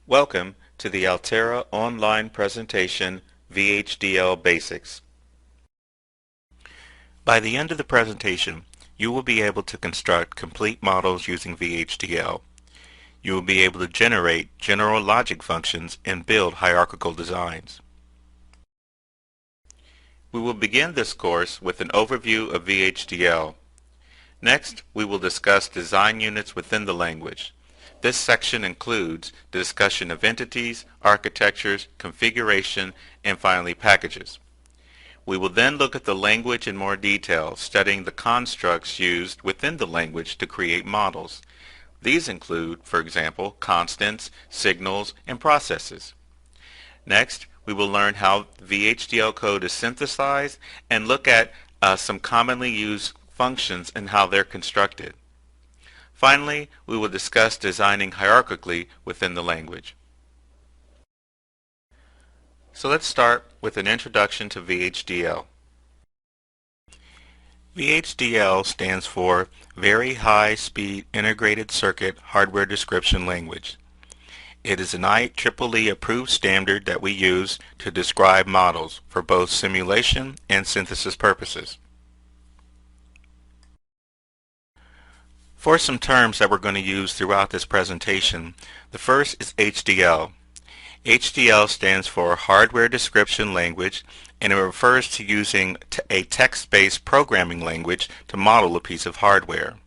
Welcome to the Altera online presentation VHDL Basics. By the end of the presentation, you will be able to construct complete models using VHDL. You will be able to generate general logic functions and build hierarchical designs. We will begin this course with an overview of VHDL. Next, we will discuss design units within the language. This section includes the discussion of entities, architectures, configuration, and finally packages. We will then look at the language in more detail, studying the constructs used within the language to create models. These include, for example, constants, signals, and processes. Next, we will learn how VHDL code is synthesized and look at some commonly used functions and how they're constructed. Finally, we will discuss designing hierarchically within the language. So let's start with an introduction to VHDL. VHDL stands for Very High Speed Integrated Circuit Hardware Description Language. It is an IEEE approved standard that we use to describe models for both simulation and synthesis purposes. For some terms that we're going to use throughout this presentation, the first is HDL. HDL stands for Hardware Description Language, and it refers to using a text-based programming language to model a piece of hardware.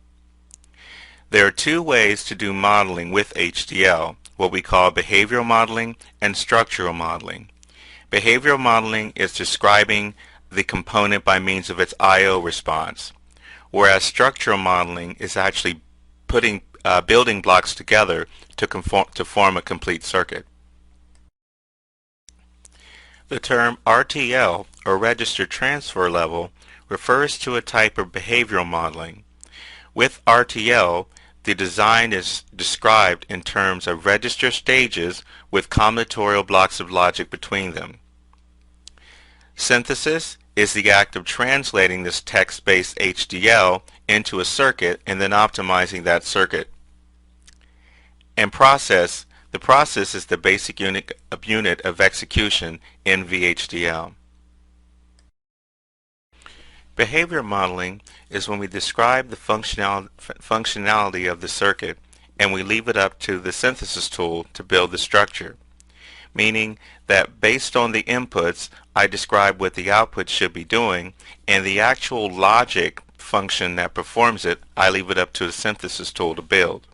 There are two ways to do modeling with HDL, what we call behavioral modeling and structural modeling. Behavioral modeling is describing the component by means of its I/O response, whereas structural modeling is actually putting building blocks together to form a complete circuit. The term RTL, or Register Transfer Level, refers to a type of behavioral modeling. With RTL, the design is described in terms of register stages with combinatorial blocks of logic between them. Synthesis is the act of translating this text-based HDL into a circuit and then optimizing that circuit. And the process is the basic unit of execution in VHDL. Behavior modeling is when we describe the functionality of the circuit and we leave it up to the synthesis tool to build the structure, meaning that based on the inputs, I describe what the output should be doing, and the actual logic function that performs it, I leave it up to the synthesis tool to build.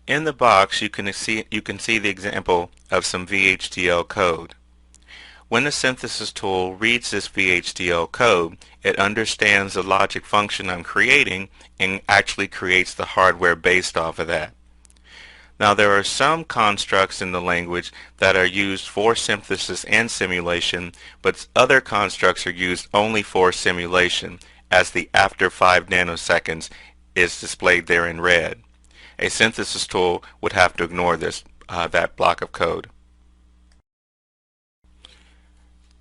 In the box, you can see the example of some VHDL code. When the synthesis tool reads this VHDL code, it understands the logic function I'm creating and actually creates the hardware based off of that. Now, there are some constructs in the language that are used for synthesis and simulation, but other constructs are used only for simulation, as the after 5 nanoseconds is displayed there in red. A synthesis tool would have to ignore that block of code.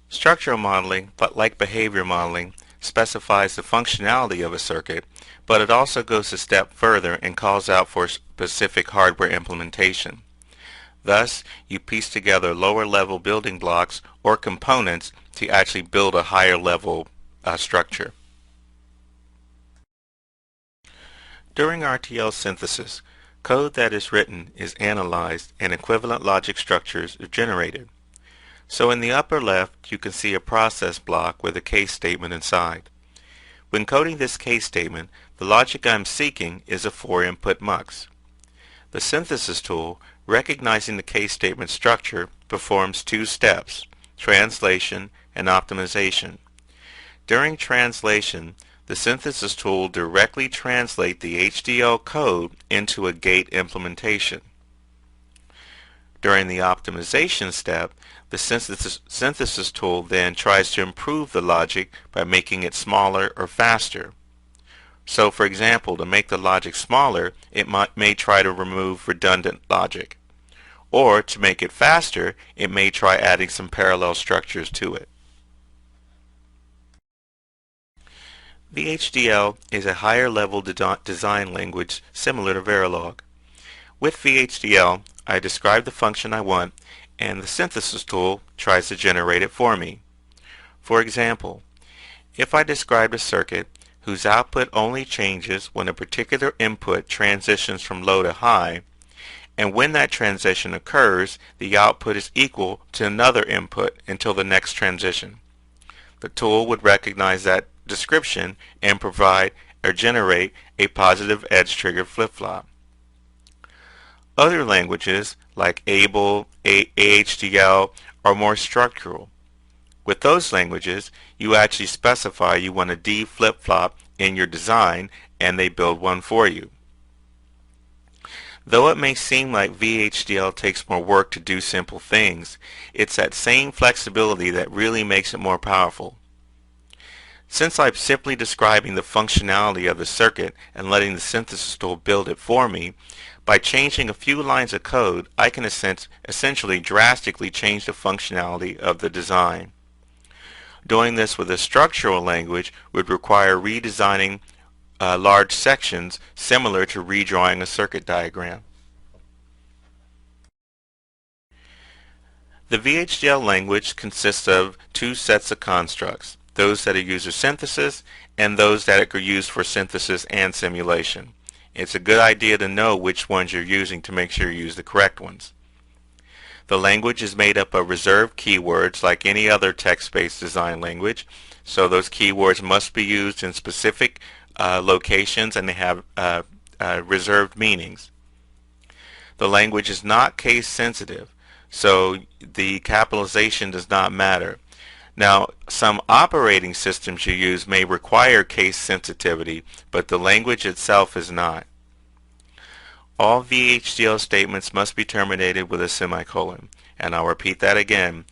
Structural modeling, but like behavior modeling, specifies the functionality of a circuit, but it also goes a step further and calls out for specific hardware implementation. Thus, you piece together lower level building blocks or components to actually build a higher level structure. During RTL synthesis, code that is written is analyzed and equivalent logic structures are generated. So in the upper left, you can see a process block with a case statement inside. When coding this case statement, the logic I'm seeking is a 4-input mux. The synthesis tool, recognizing the case statement structure, performs two steps, translation and optimization. During translation, the synthesis tool directly translates the HDL code into a gate implementation. During the optimization step, the synthesis tool then tries to improve the logic by making it smaller or faster. So, for example, to make the logic smaller, it may try to remove redundant logic. Or, to make it faster, it may try adding some parallel structures to it. VHDL is a higher level design language similar to Verilog. With VHDL, I describe the function I want, and the synthesis tool tries to generate it for me. For example, if I described a circuit whose output only changes when a particular input transitions from low to high, and when that transition occurs, the output is equal to another input until the next transition. The tool would recognize that description and provide or generate a positive edge trigger flip-flop. Other languages like ABLE, AHDL are more structural. With those languages, you actually specify you want a D flip-flop in your design and they build one for you. Though it may seem like VHDL takes more work to do simple things, it's that same flexibility that really makes it more powerful. Since I'm simply describing the functionality of the circuit and letting the synthesis tool build it for me, by changing a few lines of code, I can essentially drastically change the functionality of the design. Doing this with a structural language would require redesigning large sections similar to redrawing a circuit diagram. The VHDL language consists of two sets of constructs, those that are user synthesis and those that are used for synthesis and simulation. It's a good idea to know which ones you're using to make sure you use the correct ones. The language is made up of reserved keywords like any other text-based design language, so those keywords must be used in specific locations and they have reserved meanings. The language is not case sensitive, so the capitalization does not matter. Now, some operating systems you use may require case sensitivity, but the language itself is not. All VHDL statements must be terminated with a semicolon, and I'll repeat that again.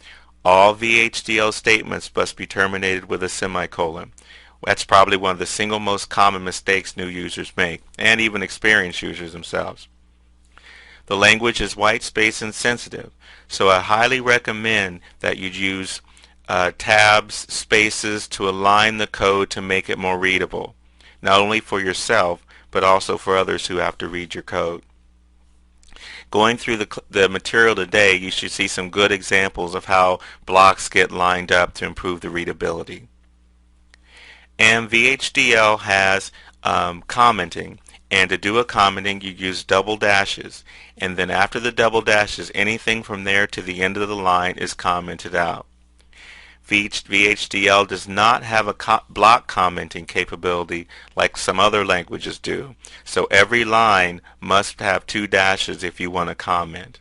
All VHDL statements must be terminated with a semicolon. That's probably one of the single most common mistakes new users make, and even experienced users themselves. The language is white space insensitive, so I highly recommend that you use tabs, spaces to align the code to make it more readable, not only for yourself, but also for others who have to read your code. Going through the material today, you should see some good examples of how blocks get lined up to improve the readability. And VHDL has commenting, and to do a commenting you use double dashes, and then after the double dashes anything from there to the end of the line is commented out. VHDL does not have a block commenting capability like some other languages do, so every line must have two dashes if you want to comment.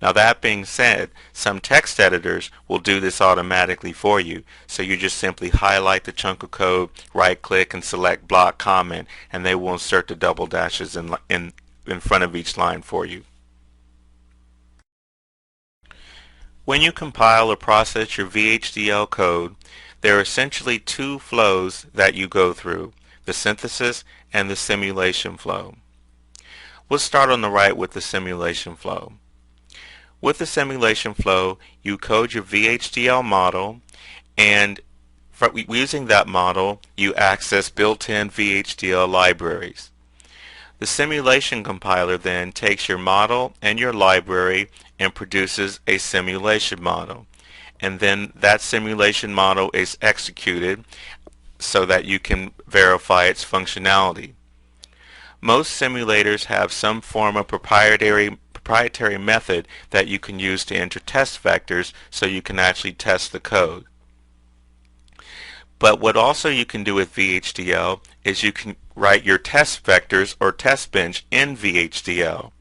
Now that being said, some text editors will do this automatically for you, so you just simply highlight the chunk of code, right click and select block comment, and they will insert the double dashes in front of each line for you. When you compile or process your VHDL code, there are essentially two flows that you go through, the synthesis and the simulation flow. We'll start on the right with the simulation flow. With the simulation flow, you code your VHDL model, and using that model, you access built-in VHDL libraries. The simulation compiler then takes your model and your library and produces a simulation model, and then that simulation model is executed so that you can verify its functionality. Most simulators have some form of proprietary method that you can use to enter test vectors so you can actually test the code. But what also you can do with VHDL is you can write your test vectors or test bench in VHDL.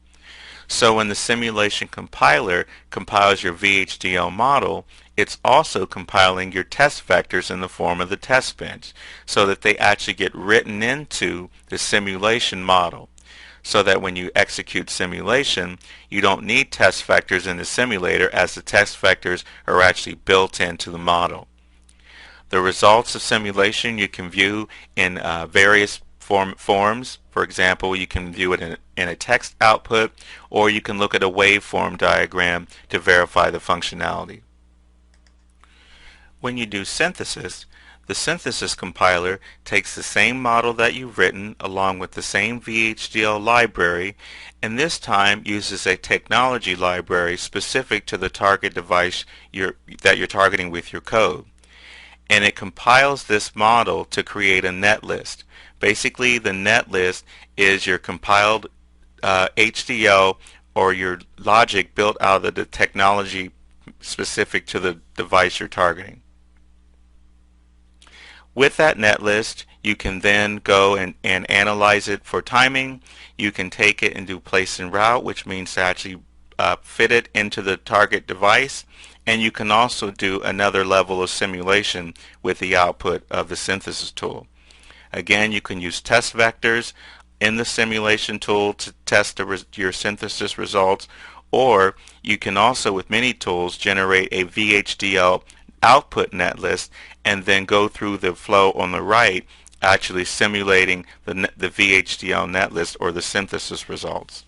So when the simulation compiler compiles your VHDL model, it's also compiling your test vectors in the form of the test bench so that they actually get written into the simulation model, so that when you execute simulation, you don't need test vectors in the simulator, as the test vectors are actually built into the model. The results of simulation you can view in various forms. For example, you can view it in a text output, or you can look at a waveform diagram to verify the functionality. When you do synthesis, The synthesis compiler takes the same model that you've written along with the same VHDL library, and this time uses a technology library specific to the target device that you're targeting with your code. And it compiles this model to create a netlist. Basically, the netlist is your compiled HDL or your logic built out of the technology specific to the device you're targeting. With that netlist, you can then go and analyze it for timing. You can take it and do place and route, which means to actually fit it into the target device. And you can also do another level of simulation with the output of the synthesis tool. Again, you can use test vectors in the simulation tool to test your synthesis results, or you can also, with many tools, generate a VHDL output netlist and then go through the flow on the right, actually simulating the VHDL netlist or the synthesis results.